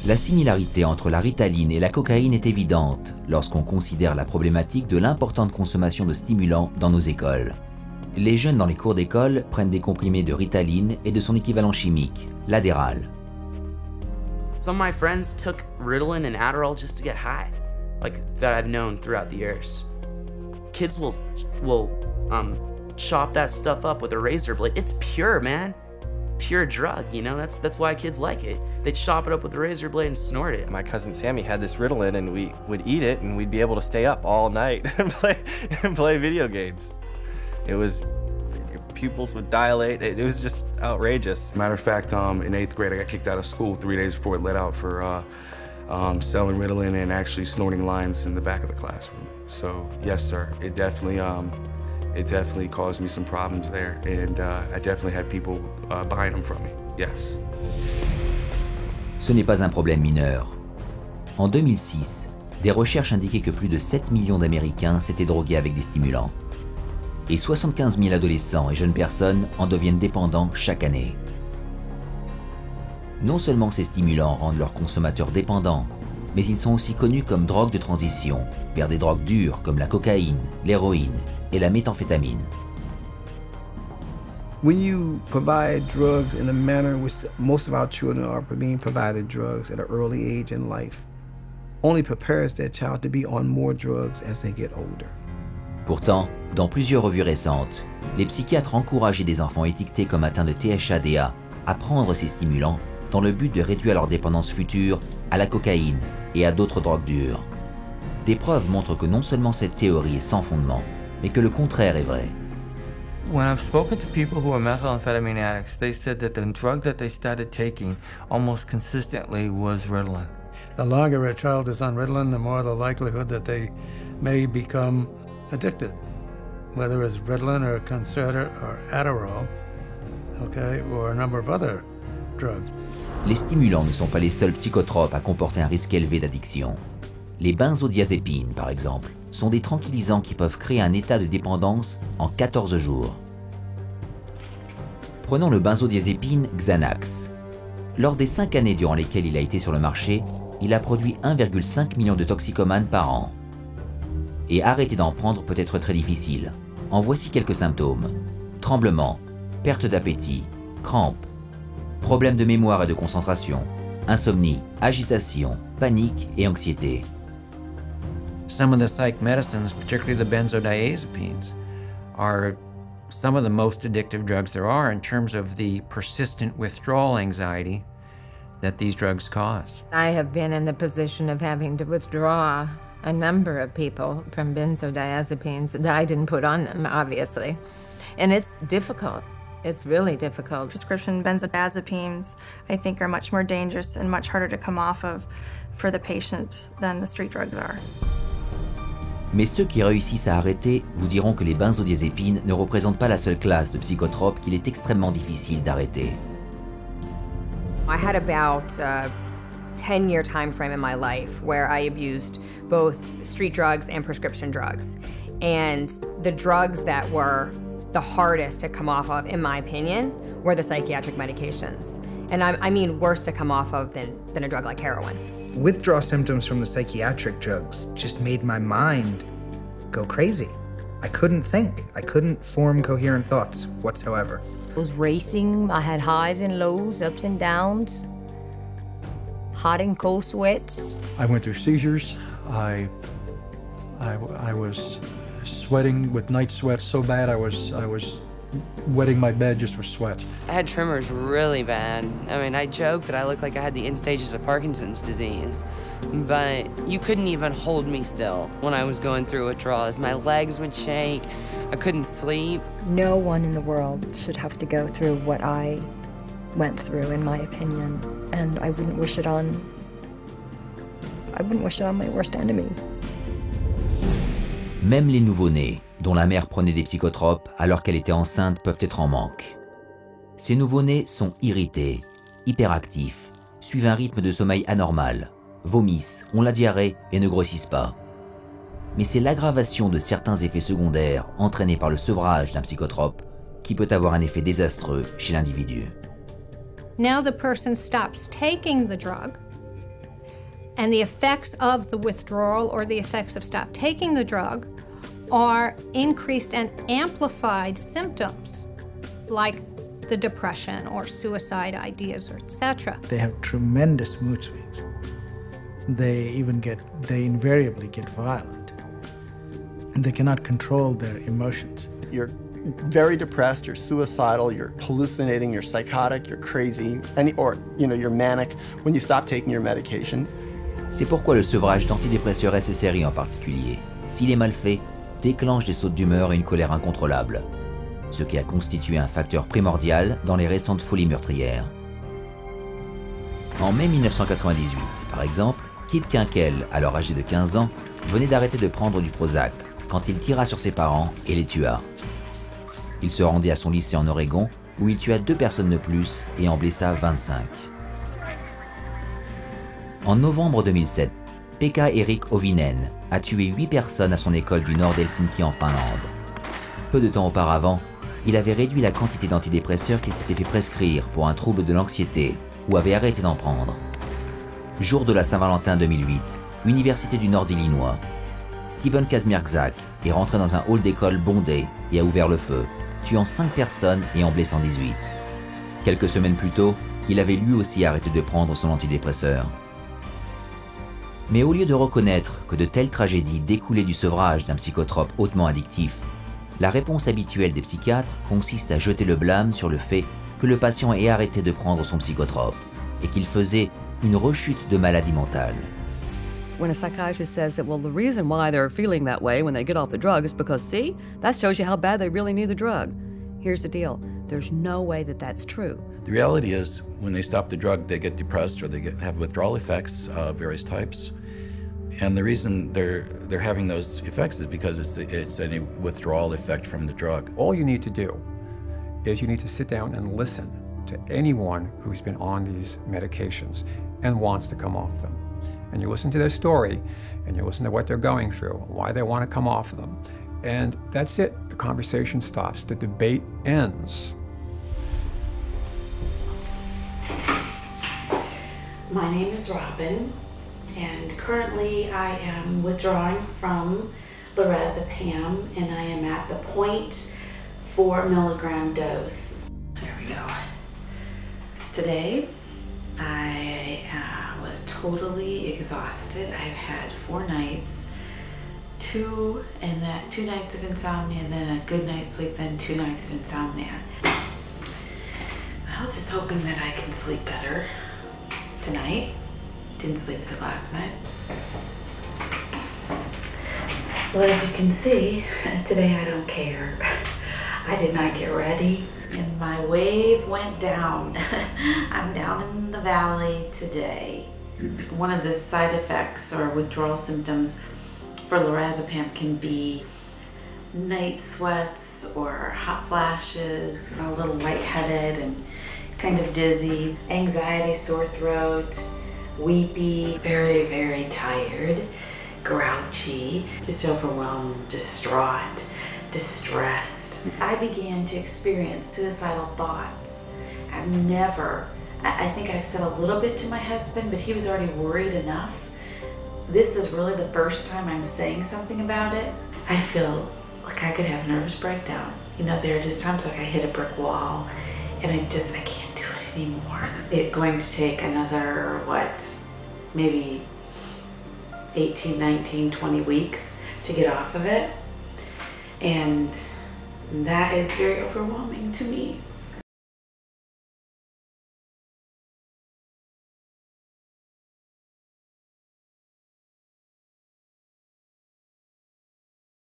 La similarité entre la ritaline et la cocaïne est évidente lorsqu'on considère la problématique de l'importante consommation de stimulants dans nos écoles. Les jeunes dans les cours d'école prennent des comprimés de ritaline et de son équivalent chimique, l'Adderall. Some of my friends took Ritalin and Adderall just to get high, like that I've known throughout the years. Kids will chop that stuff up with a razor blade. It's pure, man. Pure drug, you know, that's why kids like it. They chop it up with a razor blade and snort it. My cousin Sammy had this Ritalin and we would eat it and we'd be able to stay up all night and play video games. It was, your pupils would dilate, it was just outrageous. Matter of fact, in 8th grade I got kicked out of school 3 days before it let out for selling Ritalin and actually snorting lines in the back of the classroom. So yes sir, it definitely caused me some problems there, and I definitely had people buying them from me, yes. Ce n'est pas un problème mineur. En 2006, des recherches indiquaient que plus de 7 millions d'Américains s'étaient drogués avec des stimulants. Et 75 000 adolescents et jeunes personnes en deviennent dépendants chaque année. Non seulement ces stimulants rendent leurs consommateurs dépendants, mais ils sont aussi connus comme drogues de transition, vers des drogues dures comme la cocaïne, l'héroïne et la méthamphétamine. When you provide drugs in the manner in which most of our children are being provided drugs at an early age in life, only prepares that child to be on more drugs as they get older. Pourtant, dans plusieurs revues récentes, les psychiatres encourageaient des enfants étiquetés comme atteints de THADA à prendre ces stimulants dans le but de réduire leur dépendance future à la cocaïne et à d'autres drogues dures. Des preuves montrent que non seulement cette théorie est sans fondement, mais que le contraire est vrai. When I've spoken to people who are methamphetamine addicts, they said that the drug that they started taking almost consistently was Ritalin. The longer a child is on Ritalin, the more the likelihood that they may become addicted, whether it's Ritalin or Concerta or Adderall, okay, or a number of other drugs. Les stimulants ne sont pas les seuls psychotropes à comporter un risque élevé d'addiction. Les benzodiazépines, par exemple, sont des tranquillisants qui peuvent créer un état de dépendance en 14 jours. Prenons le benzodiazépine Xanax. Lors des 5 années durant lesquelles il a été sur le marché, il a produit 1,5 million de toxicomanes par an. Et arrêter d'en prendre peut être très difficile. En voici quelques symptômes. Tremblements, perte d'appétit, crampes, problèmes de mémoire et de concentration, insomnie, agitation, panique et anxiété. Some of the psych medicines, particularly the benzodiazepines, are some of the most addictive drugs there are in terms of the persistent withdrawal anxiety that these drugs cause. I have been in the position of having to withdraw a number of people from benzodiazepines that I didn't put on them, obviously. And it's difficult. It's really difficult. Prescription benzodiazepines, I think, are much more dangerous and much harder to come off of for the patient than the street drugs are. Mais ceux qui réussissent à arrêter vous diront que les benzodiazépines ne représentent pas la seule classe de psychotropes qu'il est extrêmement difficile d'arrêter. I had about a 10-year time frame in my life where I abused both street drugs and prescription drugs. And the drugs that were the hardest to come off of, in my opinion, were the psychiatric medications. And I mean worse to come off of than a drug like heroin. Withdrawal symptoms from the psychiatric drugs just made my mind go crazy. I couldn't think. I couldn't form coherent thoughts whatsoever. It was racing. I had highs and lows, ups and downs, hot and cold sweats. I went through seizures. I was sweating with night sweats so bad I was wetting my bed just with sweat. I had tremors really bad. I mean, I joked that I looked like I had the end stages of Parkinson's disease, but you couldn't even hold me still when I was going through withdrawals. My legs would shake, I couldn't sleep. No one in the world should have to go through what I went through, in my opinion, and I wouldn't wish it on my worst enemy. Même les nouveau-nés, dont la mère prenait des psychotropes alors qu'elle était enceinte, peuvent être en manque. Ces nouveau-nés sont irrités, hyperactifs, suivent un rythme de sommeil anormal, vomissent, ont la diarrhée et ne grossissent pas. Mais c'est l'aggravation de certains effets secondaires entraînés par le sevrage d'un psychotrope qui peut avoir un effet désastreux chez l'individu. Now the person stops taking the drug, And the effects of the withdrawal or the effects of stop taking the drug are increased and amplified symptoms like the depression or suicide ideas, or etc. They have tremendous mood swings. They invariably get violent. They cannot control their emotions. You're very depressed, you're suicidal, you're hallucinating, you're psychotic, you're crazy, you're manic when you stop taking your medication. C'est pourquoi le sevrage d'antidépresseurs SSRI en particulier, s'il est mal fait, déclenche des sautes d'humeur et une colère incontrôlable, ce qui a constitué un facteur primordial dans les récentes folies meurtrières. En mai 1998, par exemple, Kip Kinkel, alors âgé de 15 ans, venait d'arrêter de prendre du Prozac quand il tira sur ses parents et les tua. Il se rendit à son lycée en Oregon où il tua 2 personnes de plus et en blessa 25. En novembre 2007, Pekka Erik Ovinen a tué 8 personnes à son école du nord d'Helsinki en Finlande. Peu de temps auparavant, il avait réduit la quantité d'antidépresseurs qu'il s'était fait prescrire pour un trouble de l'anxiété ou avait arrêté d'en prendre. Jour de la Saint-Valentin 2008, Université du Nord d'Illinois, Steven Kazmierczak est rentré dans un hall d'école bondé et a ouvert le feu, tuant 5 personnes et en blessant 18. Quelques semaines plus tôt, il avait lui aussi arrêté de prendre son antidépresseur. Mais au lieu de reconnaître que de telles tragédies découlaient du sevrage d'un psychotrope hautement addictif, la réponse habituelle des psychiatres consiste à jeter le blâme sur le fait que le patient ait arrêté de prendre son psychotrope et qu'il faisait une rechute de maladie mentale. When a psychiatrist says that, well, the reason why they're feeling that way when they get off the drug is because, see, that shows you how bad they really need the drug. Here's the deal. There's no way that that's true. The reality is, when they stop the drug, they get depressed or they have withdrawal effects of various types. And the reason they're having those effects is because it's a withdrawal effect from the drug. All you need to do is you need to sit down and listen to anyone who's been on these medications and wants to come off them. And you listen to their story, and you listen to what they're going through, why they want to come off of them. And that's it. The conversation stops. The debate ends. My name is Robin, and currently I am withdrawing from lorazepam, and I am at the 0.4 milligram dose. There we go. Today, I was totally exhausted. I've had 4 nights, 2 nights of insomnia, and then a good night's sleep, then 2 nights of insomnia. Well, just hoping that I can sleep better tonight. Didn't sleep good last night. Well, as you can see, today I don't care. I did not get ready, and my wave went down. I'm down in the valley today. One of the side effects or withdrawal symptoms for lorazepam can be night sweats or hot flashes, a little lightheaded and kind of dizzy, anxiety, sore throat, weepy, very, very tired, grouchy, just overwhelmed, distraught, distressed. I began to experience suicidal thoughts. I think I've said a little bit to my husband, but he was already worried enough. This is really the first time I'm saying something about it. I feel like I could have a nervous breakdown. You know, there are just times like I hit a brick wall and I can't do it anymore. It's going to take another, maybe 18, 19, 20 weeks to get off of it. And that is very overwhelming to me.